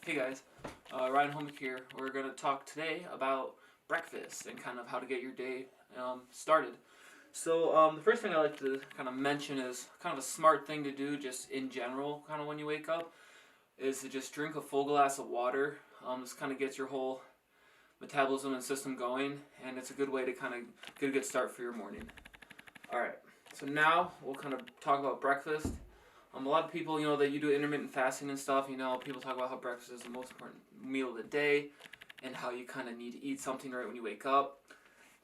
Hey guys, Ryan Homick here. We're going to talk today about breakfast and kind of how to get your day started. So the first thing I like to kind of mention is kind of a smart thing to do just in general, kind of when you wake up, is to just drink a full glass of water. This kind of gets your whole metabolism and system going, and it's a good way to kind of get a good start for your morning. Alright, so now we'll kind of talk about breakfast. A lot of people, that you do intermittent fasting and stuff, people talk about how breakfast is the most important meal of the day and how you kind of need to eat something right when you wake up.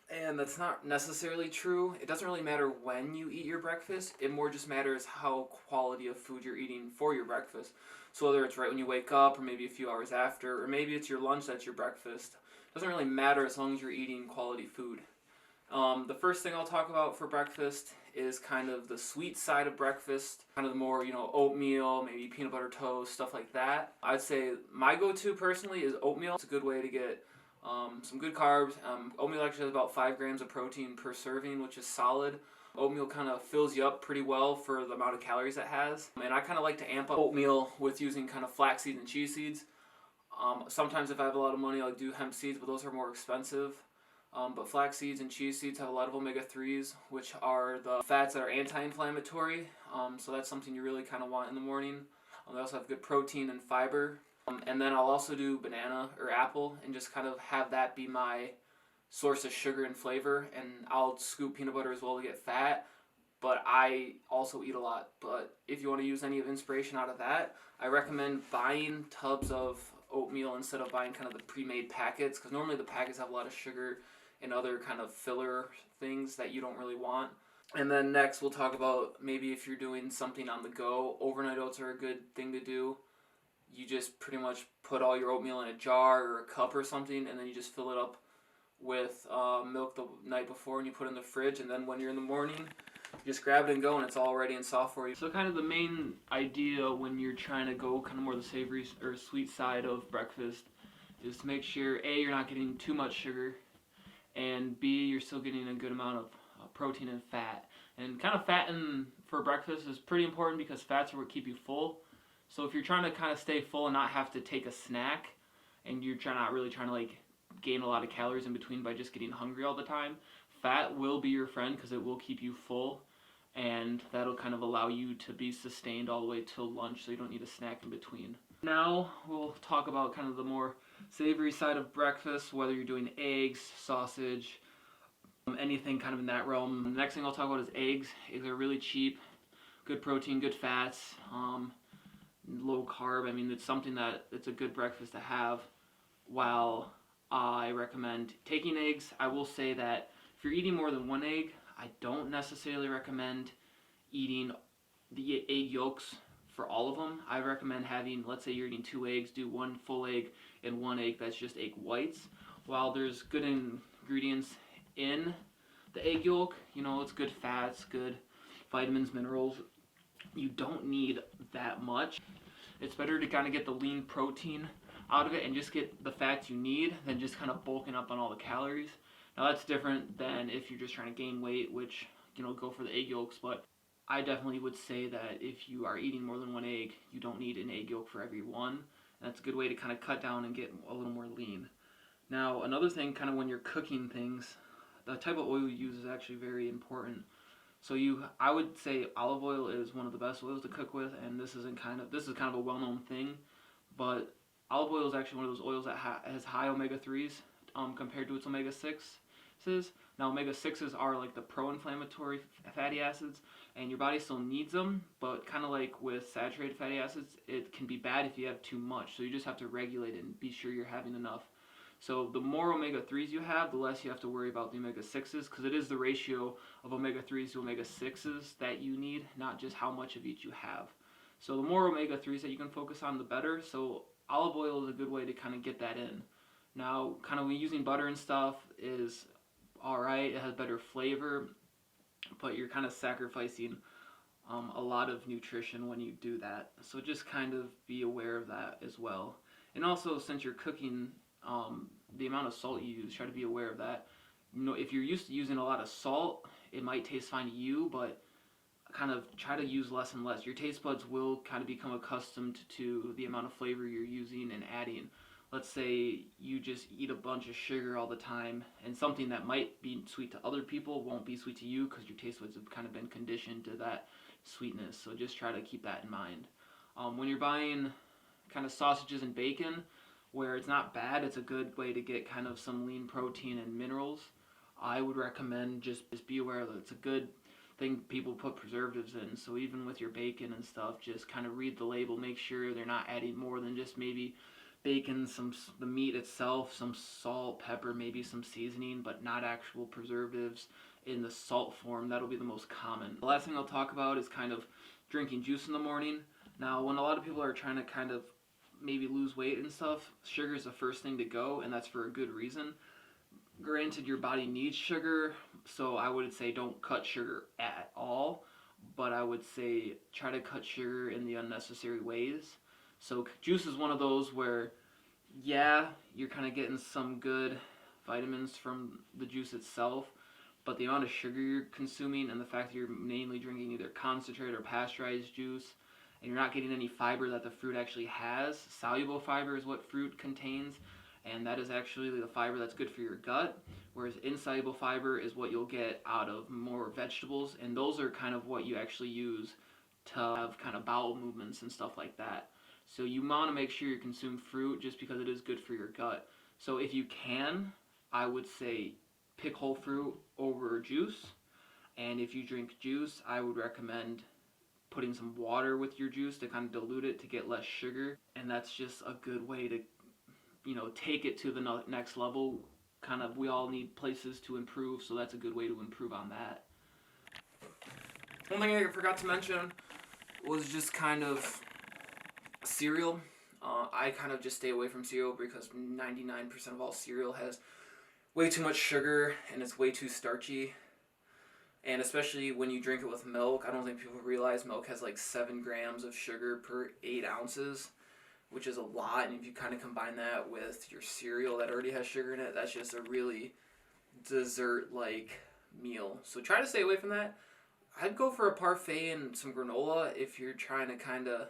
And that's not necessarily true. It doesn't really matter when you eat your breakfast. It more just matters how quality of food you're eating for your breakfast. So whether it's right when you wake up or maybe a few hours after, or maybe it's your lunch that's your breakfast. It doesn't really matter as long as you're eating quality food. The first thing I'll talk about for breakfast is kind of the sweet side of breakfast, kind of the more, oatmeal, maybe peanut butter toast, stuff like that. I'd say my go-to personally is oatmeal. It's a good way to get some good carbs. Oatmeal actually has about 5 grams of protein per serving, which is solid. Oatmeal kind of fills you up pretty well for the amount of calories it has. And I kind of like to amp up oatmeal with using kind of flax seeds and chia seeds. Sometimes if I have a lot of money, I'll do hemp seeds, but those are more expensive. But flax seeds and chia seeds have a lot of omega-3s, which are the fats that are anti-inflammatory. So that's something you really kind of want in the morning. They also have good protein and fiber. And then I'll also do banana or apple and just kind of have that be my source of sugar and flavor. And I'll scoop peanut butter as well to get fat. But I also eat a lot. But if you want to use any of inspiration out of that, I recommend buying tubs of oatmeal instead of buying kind of the pre-made packets, because normally the packets have a lot of sugar and other kind of filler things that you don't really want. And then next we'll talk about maybe if you're doing something on the go, overnight oats are a good thing to do. You just pretty much put all your oatmeal in a jar or a cup or something, and then you just fill it up with milk the night before and you put it in the fridge, and then when you're in the morning, you just grab it and go and it's all ready and soft for you. So kind of the main idea when you're trying to go kind of more the savory or sweet side of breakfast is to make sure A, you're not getting too much sugar, and B, you're still getting a good amount of protein and fat. And kind of fat for breakfast is pretty important because fats are what keep you full. So if you're trying to kind of stay full and not have to take a snack, and you're not really trying to gain a lot of calories in between by just getting hungry all the time, fat will be your friend because it will keep you full, and that'll kind of allow you to be sustained all the way till lunch, so you don't need a snack in between. Now we'll talk about kind of the more savory side of breakfast, whether you're doing eggs, sausage, anything kind of in that realm. The next thing I'll talk about is eggs. Eggs are really cheap, good protein, good fats, low carb. I mean, it's something that it's a good breakfast to have. While I recommend taking eggs, I will say that if you're eating more than one egg, I don't necessarily recommend eating the egg yolks for all of them. I recommend having, let's say you're eating 2 eggs, do 1 full egg and 1 egg that's just egg whites. While there's good ingredients in the egg yolk, it's good fats, good vitamins, minerals, you don't need that much. It's better to kind of get the lean protein out of it and just get the fats you need than just kind of bulking up on all the calories. Now that's different than if you're just trying to gain weight, which, go for the egg yolks, but I definitely would say that if you are eating more than 1 egg, you don't need an egg yolk for every one. And that's a good way to kind of cut down and get a little more lean. Now, another thing, kind of when you're cooking things, the type of oil you use is actually very important. So I would say olive oil is one of the best oils to cook with, and this is kind of a well-known thing, but olive oil is actually one of those oils that has high omega-3s compared to its omega-6s. Now, omega-6s are like the pro-inflammatory fatty acids, and your body still needs them, but kind of like with saturated fatty acids, it can be bad if you have too much, so you just have to regulate it and be sure you're having enough. So the more omega-3s you have, the less you have to worry about the omega-6s, because it is the ratio of omega-3s to omega-6s that you need, not just how much of each you have. So the more omega-3s that you can focus on, the better. So olive oil is a good way to kind of get that in. Now, kind of using butter and stuff is alright, it has better flavor, but you're kind of sacrificing a lot of nutrition when you do that. So just kind of be aware of that as well. And also, since you're cooking, the amount of salt you use, try to be aware of that. If you're used to using a lot of salt, it might taste fine to you, but kind of try to use less and less. Your taste buds will kind of become accustomed to the amount of flavor you're using and adding. Let's say you just eat a bunch of sugar all the time, and something that might be sweet to other people won't be sweet to you because your taste buds have kind of been conditioned to that sweetness. So just try to keep that in mind. When you're buying kind of sausages and bacon, where it's not bad, it's a good way to get kind of some lean protein and minerals. I would recommend just be aware that it's a good thing people put preservatives in. So even with your bacon and stuff, just kind of read the label, make sure they're not adding more than just maybe bacon, the meat itself, some salt, pepper, maybe some seasoning, but not actual preservatives in the salt form. That'll be the most common. The last thing I'll talk about is kind of drinking juice in the morning. Now, when a lot of people are trying to kind of maybe lose weight and stuff, sugar is the first thing to go, and that's for a good reason. Granted, your body needs sugar, so I would say don't cut sugar at all, but I would say try to cut sugar in the unnecessary ways. So juice is one of those where, yeah, you're kind of getting some good vitamins from the juice itself, but the amount of sugar you're consuming and the fact that you're mainly drinking either concentrated or pasteurized juice, and you're not getting any fiber that the fruit actually has. Soluble fiber is what fruit contains, and that is actually the fiber that's good for your gut, whereas insoluble fiber is what you'll get out of more vegetables, and those are kind of what you actually use to have kind of bowel movements and stuff like that. So you want to make sure you consume fruit just because it is good for your gut. So if you can, I would say pick whole fruit over juice, and if you drink juice, I would recommend putting some water with your juice to kind of dilute it to get less sugar, and that's just a good way to take it to the next level. Kind of, we all need places to improve, so that's a good way to improve on that. One thing I forgot to mention was just kind of cereal. I kind of just stay away from cereal because 99% of all cereal has way too much sugar and it's way too starchy. And especially when you drink it with milk, I don't think people realize milk has like 7 grams of sugar per 8 ounces, which is a lot. And if you kind of combine that with your cereal that already has sugar in it, that's just a really dessert-like meal. So try to stay away from that. I'd go for a parfait and some granola if you're trying to kind of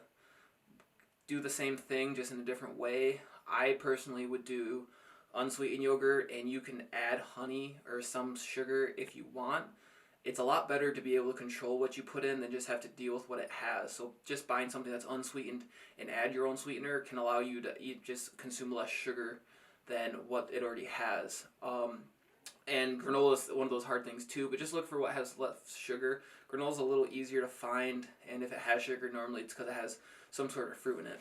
do the same thing just in a different way. I personally would do unsweetened yogurt, and you can add honey or some sugar if you want. It's a lot better to be able to control what you put in than just have to deal with what it has. So just buying something that's unsweetened and add your own sweetener can allow you to just consume less sugar than what it already has. And granola is one of those hard things too, but just look for what has less sugar. Granola is a little easier to find, and if it has sugar, normally it's because it has some sort of fruit in it.